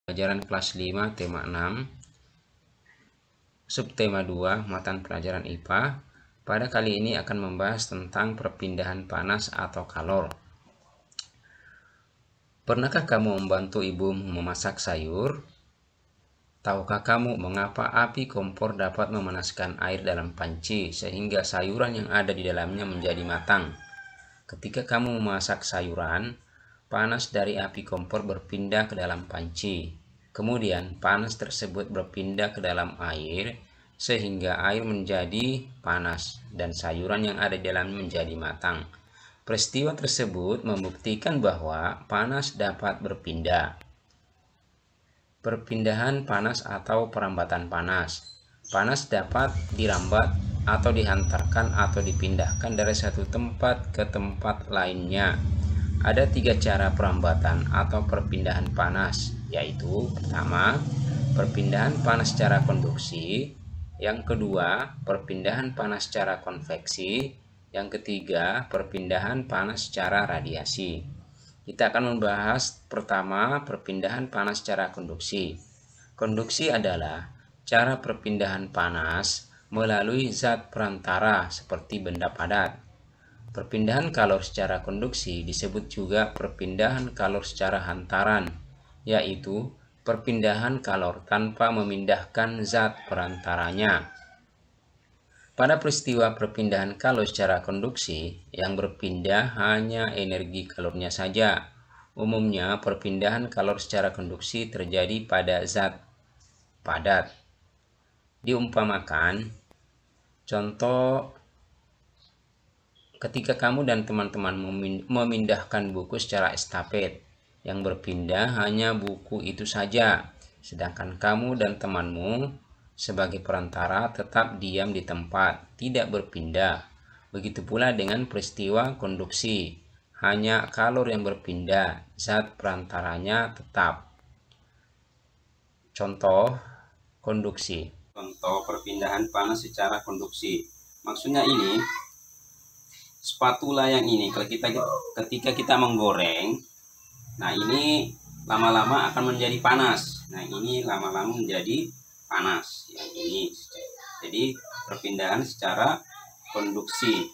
Pelajaran kelas 5 tema 6 subtema 2 mata pelajaran IPA. Pada kali ini akan membahas tentang perpindahan panas atau kalor. Pernahkah kamu membantu ibumu memasak sayur? Tahukah kamu mengapa api kompor dapat memanaskan air dalam panci sehingga sayuran yang ada di dalamnya menjadi matang? Ketika kamu memasak sayuran, panas dari api kompor berpindah ke dalam panci. Kemudian panas tersebut berpindah ke dalam air sehingga air menjadi panas dan sayuran yang ada di dalamnya menjadi matang. Peristiwa tersebut membuktikan bahwa panas dapat berpindah. Perpindahan panas atau perambatan panas. Panas dapat dirambat atau dihantarkan atau dipindahkan dari satu tempat ke tempat lainnya. Ada 3 cara perambatan atau perpindahan panas, yaitu pertama, perpindahan panas secara konduksi, yang kedua, perpindahan panas secara konveksi, yang ketiga, perpindahan panas secara radiasi. Kita akan membahas pertama perpindahan panas secara konduksi. Konduksi adalah cara perpindahan panas melalui zat perantara seperti benda padat. Perpindahan kalor secara konduksi disebut juga perpindahan kalor secara hantaran, yaitu perpindahan kalor tanpa memindahkan zat perantaranya. Pada peristiwa perpindahan kalor secara konduksi, yang berpindah hanya energi kalornya saja. Umumnya, perpindahan kalor secara konduksi terjadi pada zat padat. Diumpamakan, contoh ketika kamu dan teman-teman memindahkan buku secara estafet, yang berpindah hanya buku itu saja, sedangkan kamu dan temanmu sebagai perantara tetap diam di tempat, tidak berpindah. Begitu pula dengan peristiwa konduksi, hanya kalor yang berpindah, zat perantaranya tetap. Contoh konduksi. Contoh perpindahan panas secara konduksi. Maksudnya ini, spatula yang ini ketika kita menggoreng, nah ini lama-lama akan menjadi panas. Nah ini lama-lama menjadi panas. Yang ini. Jadi perpindahan secara konduksi.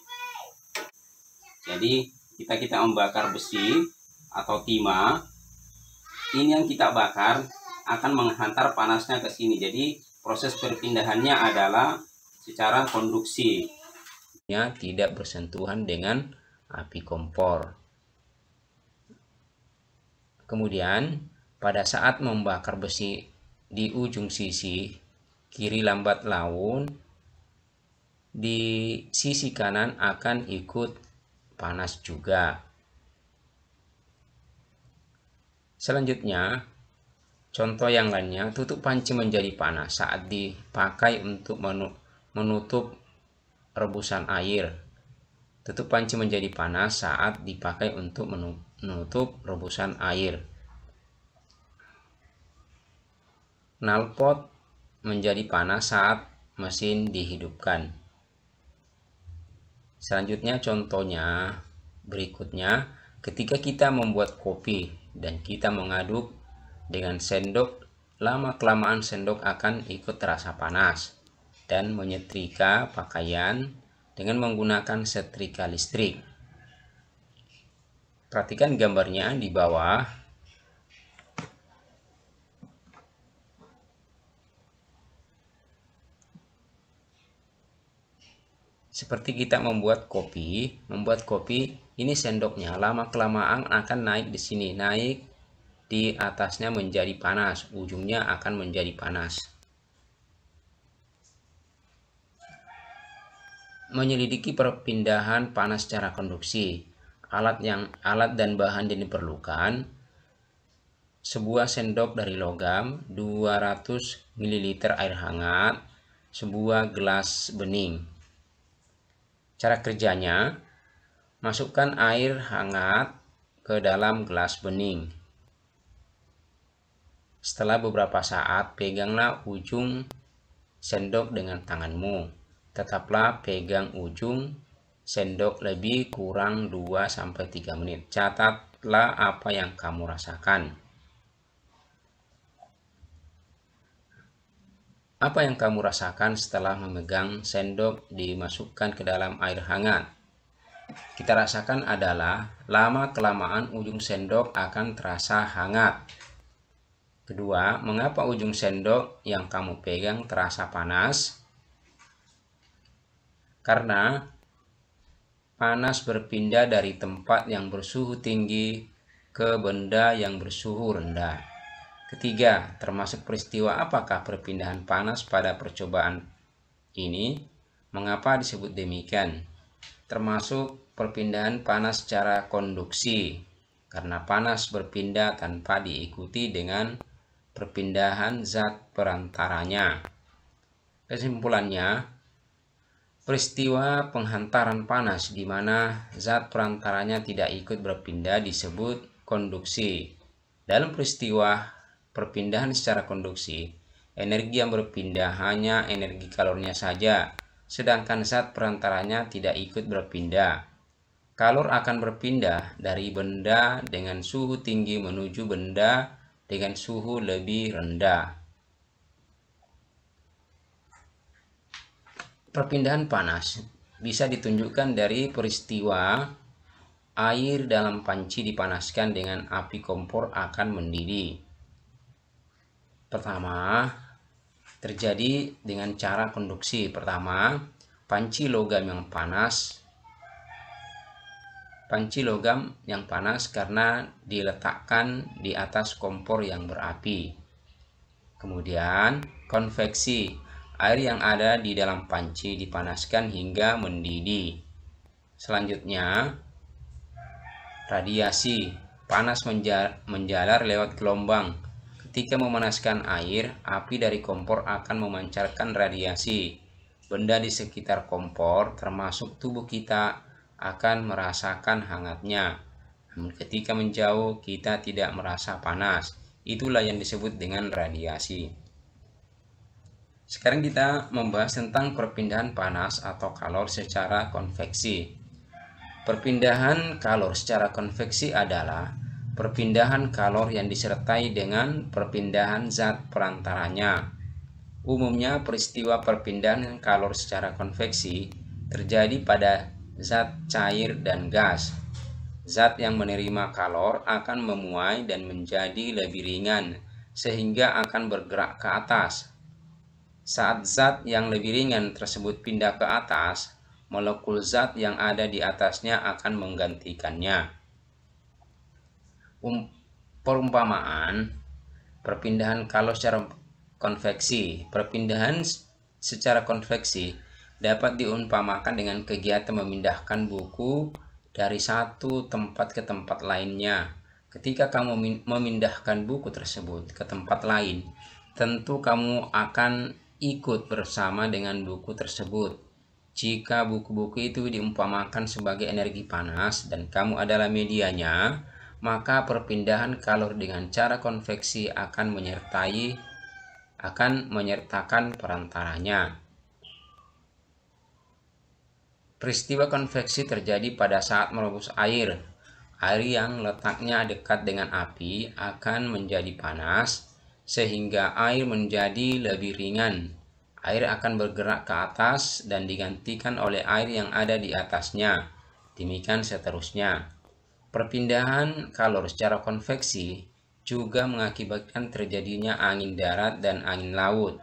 Jadi kita membakar besi atau timah, ini yang kita bakar akan menghantar panasnya ke sini. Jadi proses perpindahannya adalah secara konduksi. Tidak bersentuhan dengan api kompor. Kemudian pada saat membakar besi di ujung sisi kiri lambat laun, di sisi kanan akan ikut panas juga. Selanjutnya, contoh yang lainnya, tutup panci menjadi panas saat dipakai untuk menutup rebusan air. Tutup panci menjadi panas saat dipakai untuk menutup rebusan air. Knalpot menjadi panas saat mesin dihidupkan. Selanjutnya contohnya berikutnya, ketika kita membuat kopi dan kita mengaduk dengan sendok, lama-kelamaan sendok akan ikut terasa panas dan menyetrika pakaian dengan menggunakan setrika listrik. Perhatikan gambarnya di bawah. Seperti kita membuat kopi, ini sendoknya lama-kelamaan akan naik di sini, naik di atasnya menjadi panas, ujungnya akan menjadi panas. Menyelidiki perpindahan panas secara konduksi, alat dan bahan yang diperlukan: sebuah sendok dari logam, 200 ml air hangat, sebuah gelas bening. Cara kerjanya, masukkan air hangat ke dalam gelas bening. Setelah beberapa saat, peganglah ujung sendok dengan tanganmu. Tetaplah pegang ujung sendok lebih kurang 2-3 menit. Catatlah apa yang kamu rasakan. Apa yang kamu rasakan setelah memegang sendok dimasukkan ke dalam air hangat? Kita rasakan adalah lama-kelamaan ujung sendok akan terasa hangat. Kedua, mengapa ujung sendok yang kamu pegang terasa panas? Karena panas berpindah dari tempat yang bersuhu tinggi ke benda yang bersuhu rendah. Ketiga, termasuk peristiwa apakah perpindahan panas pada percobaan ini? Mengapa disebut demikian? Termasuk perpindahan panas secara konduksi, karena panas berpindah tanpa diikuti dengan perpindahan zat perantaranya. Kesimpulannya, peristiwa penghantaran panas di mana zat perantaranya tidak ikut berpindah disebut konduksi. Dalam peristiwa perpindahan secara konduksi, energi yang berpindah hanya energi kalornya saja, sedangkan zat perantaranya tidak ikut berpindah. Kalor akan berpindah dari benda dengan suhu tinggi menuju benda dengan suhu lebih rendah. Perpindahan panas bisa ditunjukkan dari peristiwa air dalam panci dipanaskan dengan api kompor akan mendidih. Pertama, terjadi dengan cara konduksi. Pertama, panci logam yang panas karena diletakkan di atas kompor yang berapi. Kemudian, konveksi. Air yang ada di dalam panci dipanaskan hingga mendidih. Selanjutnya, radiasi. Panas menjalar lewat gelombang. Ketika memanaskan air, api dari kompor akan memancarkan radiasi. Benda di sekitar kompor, termasuk tubuh kita, akan merasakan hangatnya. Namun ketika menjauh, kita tidak merasa panas. Itulah yang disebut dengan radiasi. Sekarang kita membahas tentang perpindahan panas atau kalor secara konveksi. Perpindahan kalor secara konveksi adalah perpindahan kalor yang disertai dengan perpindahan zat perantaranya. Umumnya peristiwa perpindahan kalor secara konveksi terjadi pada zat cair dan gas. Zat yang menerima kalor akan memuai dan menjadi lebih ringan sehingga akan bergerak ke atas. Saat zat yang lebih ringan tersebut pindah ke atas, molekul zat yang ada di atasnya akan menggantikannya. Perumpamaan perpindahan kalor secara konveksi. Perpindahan secara konveksi dapat diumpamakan dengan kegiatan memindahkan buku dari satu tempat ke tempat lainnya. Ketika kamu memindahkan buku tersebut ke tempat lain, tentu kamu akan ikut bersama dengan buku tersebut. Jika buku-buku itu diumpamakan sebagai energi panas dan kamu adalah medianya, maka perpindahan kalor dengan cara konveksi akan menyertakan perantaranya. Peristiwa konveksi terjadi pada saat merebus air. Air yang letaknya dekat dengan api akan menjadi panas, sehingga air menjadi lebih ringan. Air akan bergerak ke atas dan digantikan oleh air yang ada di atasnya. Demikian seterusnya. Perpindahan kalor secara konveksi juga mengakibatkan terjadinya angin darat dan angin laut.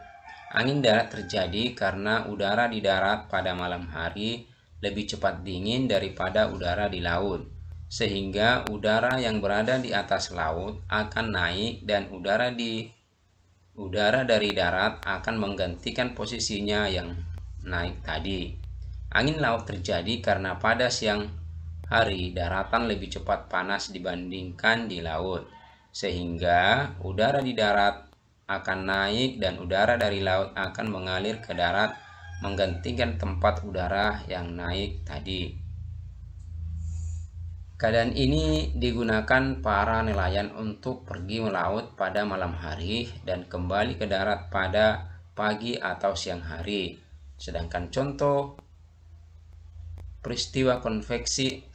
Angin darat terjadi karena udara di darat pada malam hari lebih cepat dingin daripada udara di laut, sehingga udara yang berada di atas laut akan naik dan udara dari darat akan menggantikan posisinya yang naik tadi. Angin laut terjadi karena pada siang hari daratan lebih cepat panas dibandingkan di laut, sehingga udara di darat akan naik dan udara dari laut akan mengalir ke darat menggantikan tempat udara yang naik tadi. Keadaan ini digunakan para nelayan untuk pergi melaut pada malam hari dan kembali ke darat pada pagi atau siang hari. Sedangkan contoh peristiwa konveksi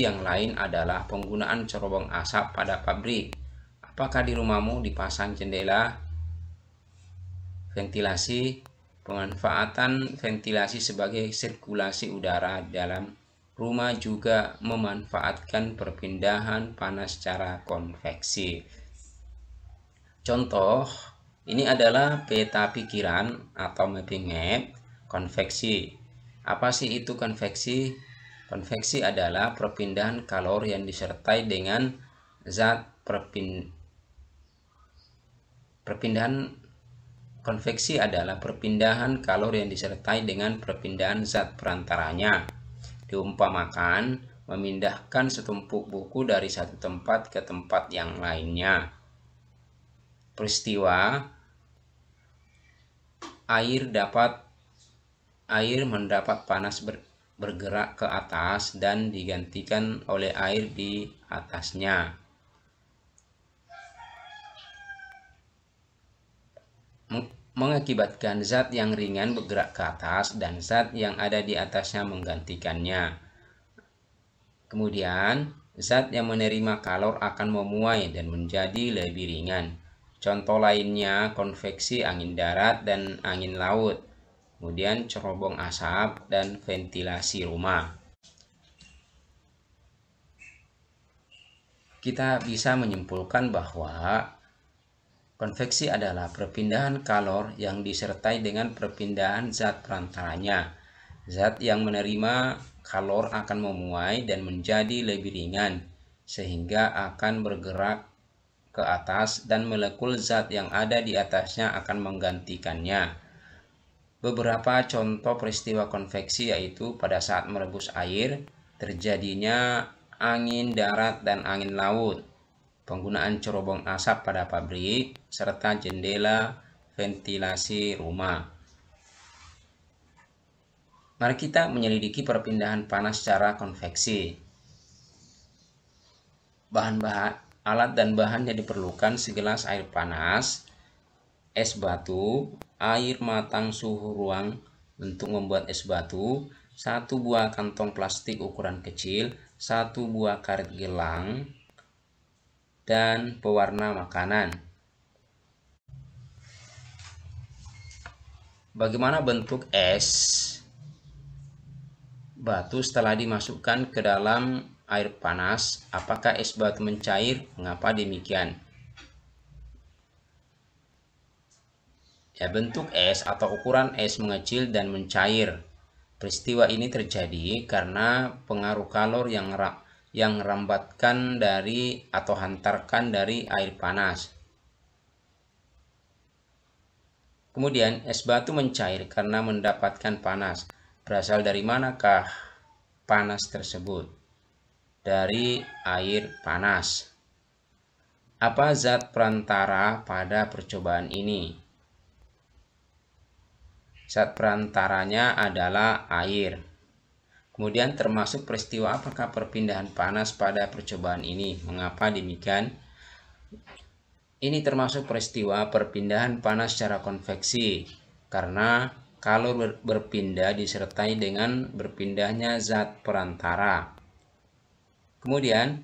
yang lain adalah penggunaan cerobong asap pada pabrik. Apakah di rumahmu dipasang jendela Ventilasi, pemanfaatan ventilasi sebagai sirkulasi udara dalam rumah juga memanfaatkan perpindahan panas secara konveksi. Contoh, ini adalah peta pikiran atau mapping map konveksi. Apa sih itu konveksi? Konveksi adalah perpindahan kalor yang disertai dengan zat konveksi adalah perpindahan kalor yang disertai dengan perpindahan zat perantaranya. Diumpamakan memindahkan setumpuk buku dari satu tempat ke tempat yang lainnya. Peristiwa air mendapat panas bergerak ke atas dan digantikan oleh air di atasnya. Mengakibatkan zat yang ringan bergerak ke atas dan zat yang ada di atasnya menggantikannya. Kemudian, zat yang menerima kalor akan memuai dan menjadi lebih ringan. Contoh lainnya konveksi angin darat dan angin laut. Kemudian cerobong asap dan ventilasi rumah. Kita bisa menyimpulkan bahwa konveksi adalah perpindahan kalor yang disertai dengan perpindahan zat perantaranya. Zat yang menerima kalor akan memuai dan menjadi lebih ringan, sehingga akan bergerak ke atas dan molekul zat yang ada di atasnya akan menggantikannya. Beberapa contoh peristiwa konveksi yaitu pada saat merebus air, terjadinya angin darat dan angin laut, penggunaan cerobong asap pada pabrik, serta jendela ventilasi rumah. Mari kita menyelidiki perpindahan panas secara konveksi. Alat dan bahan yang diperlukan: segelas air panas, es batu, air matang suhu ruang untuk membuat es batu, 1 buah kantong plastik ukuran kecil, 1 buah karet gelang, dan pewarna makanan. Bagaimana bentuk es batu setelah dimasukkan ke dalam air panas? Apakah es batu mencair? Mengapa demikian? Ya, bentuk es atau ukuran es mengecil dan mencair. Peristiwa ini terjadi karena pengaruh kalor yang rambatkan dari atau hantarkan dari air panas. Kemudian es batu mencair karena mendapatkan panas. Berasal dari manakah panas tersebut? Dari air panas. Apa zat perantara pada percobaan ini? Zat perantaranya adalah air. Kemudian termasuk peristiwa apakah perpindahan panas pada percobaan ini? Mengapa demikian? Ini termasuk peristiwa perpindahan panas secara konveksi karena kalor berpindah disertai dengan berpindahnya zat perantara. Kemudian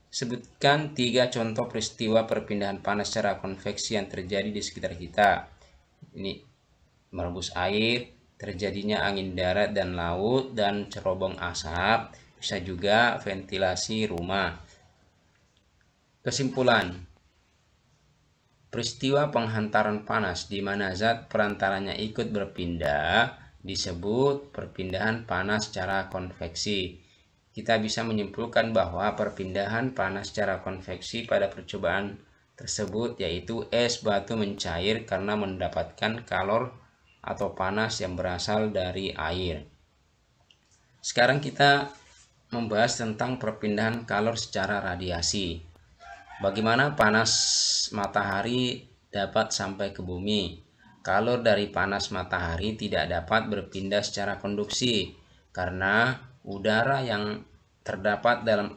sebutkan 3 contoh peristiwa perpindahan panas secara konveksi yang terjadi di sekitar kita. Ini merebus air, terjadinya angin darat dan laut, dan cerobong asap, bisa juga ventilasi rumah. Kesimpulan, peristiwa penghantaran panas di mana zat perantaranya ikut berpindah disebut perpindahan panas secara konveksi. Kita bisa menyimpulkan bahwa perpindahan panas secara konveksi pada percobaan tersebut yaitu es batu mencair karena mendapatkan kalor atau panas yang berasal dari air. Sekarang kita membahas tentang perpindahan kalor secara radiasi. Bagaimana panas matahari dapat sampai ke bumi? Kalor dari panas matahari tidak dapat berpindah secara konduksi karena udara yang terdapat dalam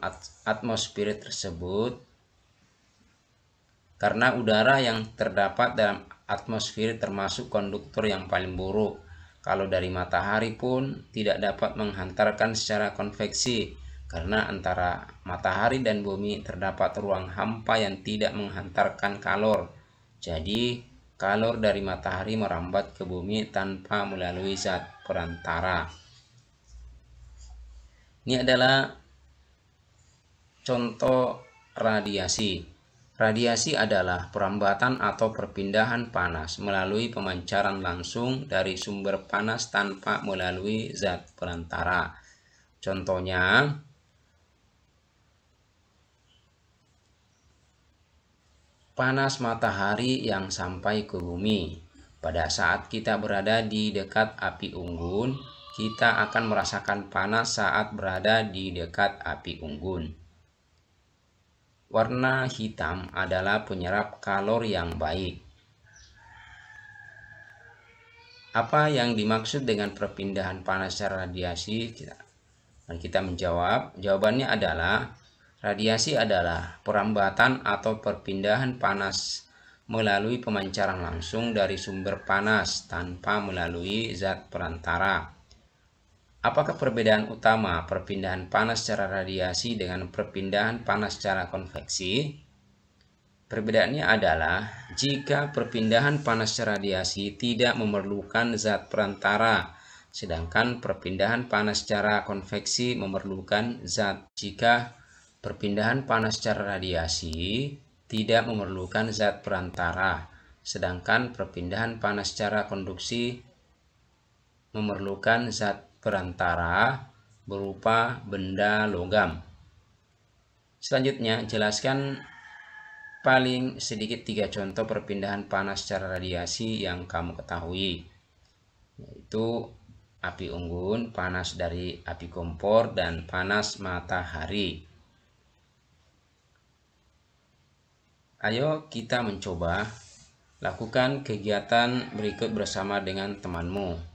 atmosfer termasuk konduktor yang paling buruk. Kalau dari matahari pun tidak dapat menghantarkan secara konveksi karena antara matahari dan bumi terdapat ruang hampa yang tidak menghantarkan kalor. Jadi kalor dari matahari merambat ke bumi tanpa melalui zat perantara. Ini adalah contoh radiasi. Radiasi adalah perambatan atau perpindahan panas melalui pemancaran langsung dari sumber panas tanpa melalui zat perantara. Contohnya, panas matahari yang sampai ke bumi. Pada saat kita berada di dekat api unggun, kita akan merasakan panas saat berada di dekat api unggun. Warna hitam adalah penyerap kalor yang baik. Apa yang dimaksud dengan perpindahan panas secara radiasi? Kita menjawab, jawabannya adalah radiasi adalah perambatan atau perpindahan panas melalui pemancaran langsung dari sumber panas tanpa melalui zat perantara. Apakah perbedaan utama perpindahan panas secara radiasi dengan perpindahan panas secara konveksi? Perbedaannya adalah jika perpindahan panas secara radiasi tidak memerlukan zat perantara, sedangkan perpindahan panas secara konveksi memerlukan zat. Jika perpindahan panas secara radiasi tidak memerlukan zat perantara, sedangkan perpindahan panas secara konduksi memerlukan zat perantara berupa benda logam. Selanjutnya, jelaskan paling sedikit 3 contoh perpindahan panas secara radiasi yang kamu ketahui, yaitu api unggun, panas dari api kompor, dan panas matahari. Ayo kita mencoba lakukan kegiatan berikut bersama dengan temanmu.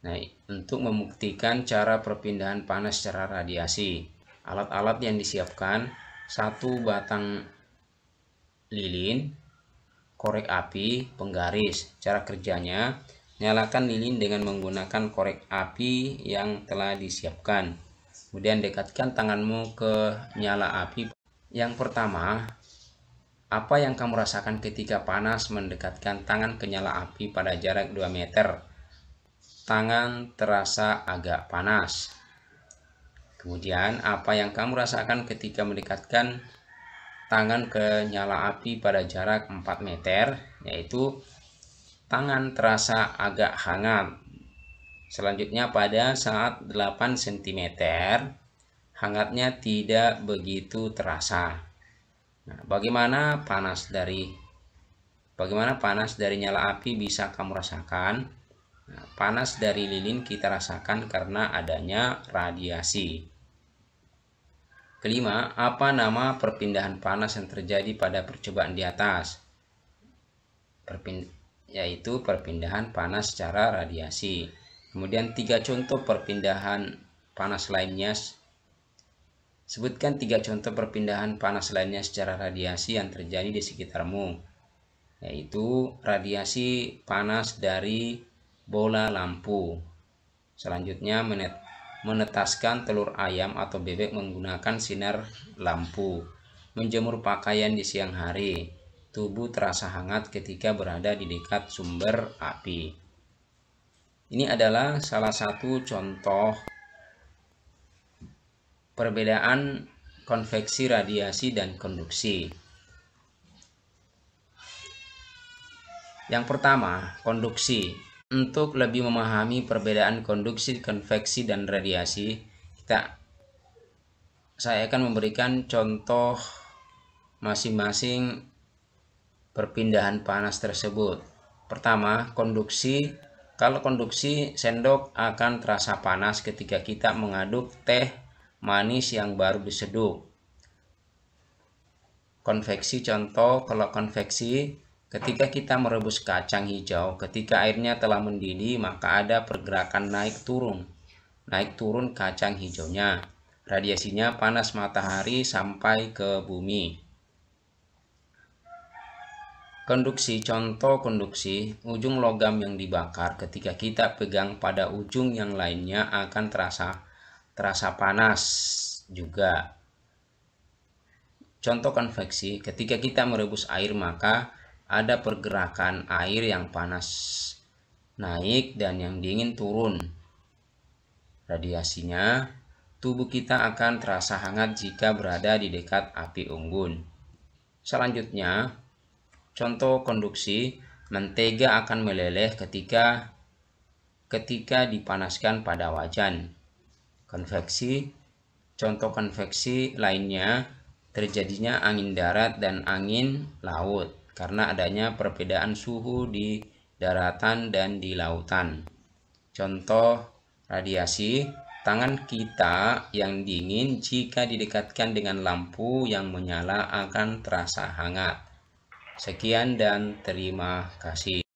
Nah, untuk membuktikan cara perpindahan panas secara radiasi, alat-alat yang disiapkan: 1 batang lilin, korek api, penggaris. Cara kerjanya, nyalakan lilin dengan menggunakan korek api yang telah disiapkan. Kemudian dekatkan tanganmu ke nyala api. Yang pertama, apa yang kamu rasakan ketika panas mendekatkan tangan ke nyala api pada jarak 2 meter? Tangan terasa agak panas. Kemudian, apa yang kamu rasakan ketika mendekatkan tangan ke nyala api pada jarak 4 meter, yaitu tangan terasa agak hangat. Selanjutnya, pada saat 8 cm, hangatnya tidak begitu terasa. Nah, bagaimana panas dari nyala api bisa kamu rasakan? Nah, panas dari lilin kita rasakan karena adanya radiasi. Kelima, apa nama perpindahan panas yang terjadi pada percobaan di atas? Yaitu perpindahan panas secara radiasi. Kemudian 3 contoh perpindahan panas lainnya. Sebutkan 3 contoh perpindahan panas lainnya secara radiasi yang terjadi di sekitarmu, yaitu radiasi panas dari bola lampu. Selanjutnya, menetaskan telur ayam atau bebek menggunakan sinar lampu. Menjemur pakaian di siang hari. Tubuh terasa hangat ketika berada di dekat sumber api. Ini adalah salah satu contoh perbedaan konveksi, radiasi, dan konduksi. Yang pertama, konduksi. Untuk lebih memahami perbedaan konduksi, konveksi, dan radiasi, saya akan memberikan contoh masing-masing perpindahan panas tersebut. Pertama, konduksi. Kalau konduksi, sendok akan terasa panas ketika kita mengaduk teh manis yang baru diseduh. Konveksi, contoh, kalau konveksi, ketika kita merebus kacang hijau, ketika airnya telah mendidih, maka ada pergerakan naik turun kacang hijaunya. Radiasinya panas matahari sampai ke bumi. Konduksi, contoh konduksi, ujung logam yang dibakar ketika kita pegang pada ujung yang lainnya akan terasa panas juga. Contoh konveksi, ketika kita merebus air maka ada pergerakan air yang panas naik dan yang dingin turun. Radiasinya, tubuh kita akan terasa hangat jika berada di dekat api unggun. Selanjutnya, contoh konduksi, mentega akan meleleh ketika dipanaskan pada wajan. Konveksi, contoh konveksi lainnya, terjadinya angin darat dan angin laut karena adanya perbedaan suhu di daratan dan di lautan. Contoh radiasi, tangan kita yang dingin jika didekatkan dengan lampu yang menyala akan terasa hangat. Sekian dan terima kasih.